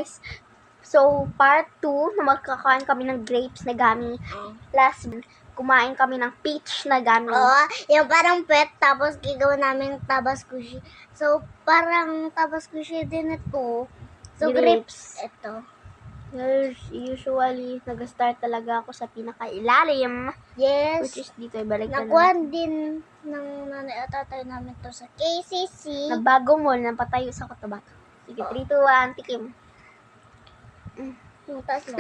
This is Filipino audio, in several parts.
guys. So, part 2, na magkakain kami ng grapes na gummy. Last, kumain kami ng peach na gummy. Oo, yung parang pet, tapos gagawa namin tabaskushi. So, parang tabaskushi din ito. So, grapes. Ito. Usually, nag-start talaga ako sa pinakailalim. Yes. Which is dito, ibalik na Nakuhan din ng nanay at tatay namin to sa KCC. na bago mall, na patayo sa Cotabato. Sige, 3, 2, 1, tikim. Yung taas mo.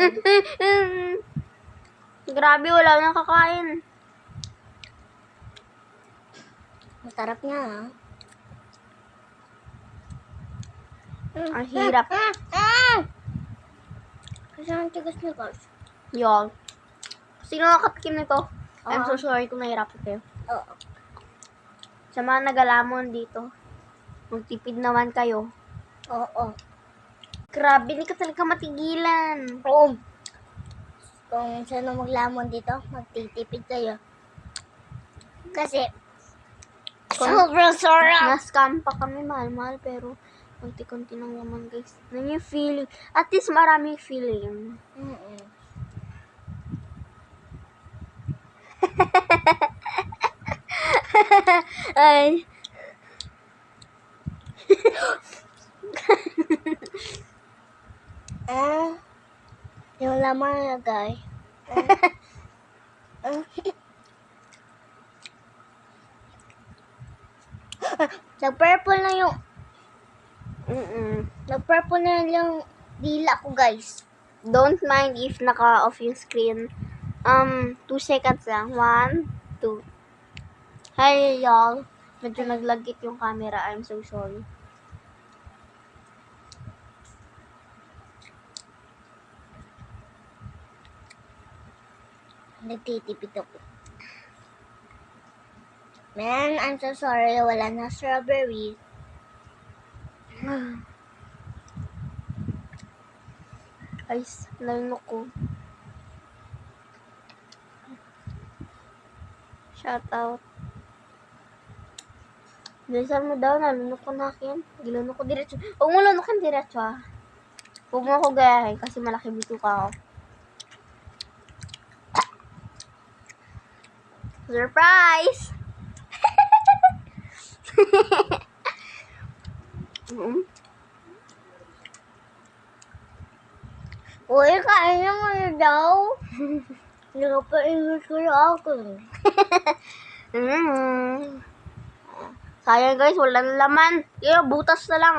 Grabe, wala nang kakain. Masarap nga, ha? Ang hirap. Kasi ang tigas niya, guys. Yun. Sino nakatikim nito? I'm Oo. so sorry kung nahirapan kayo. Oo. Sa mga nagalamon dito, magtipid naman kayo. Oo. Grabe, hindi ka talaga matigilan. Oo. Kung sino maglamon dito, magtitipid kayo. Kasi, sobrang sarap. Na-scam pa kami, mahal-mahal, pero konti-konti lang naman, guys. Yan yung feeling. At least maraming feeling. Ay. Yung laman na, guys. Nag-purple na yung nag-purple na yung dila ko, guys. Don't mind if naka-off yung screen. 2 seconds lang. 1, 2. Hi, y'all. Medyo naglagit yung camera. I'm so sorry. Nagtitipid ako. Man, I'm so sorry. Wala na strawberry. Guys, nalunok ko. Shout out. Bilisan mo daw, nalunok ko na akin. Gilunok ko diretso. Huwag mo lunokin diretso, ah. Huwag mo ako gayahin kasi malaki bito ka ako. Surprise! Uy, kain naman na daw. Nakapaingat ko na ako. Sayang guys, walang laman. Butas na lang.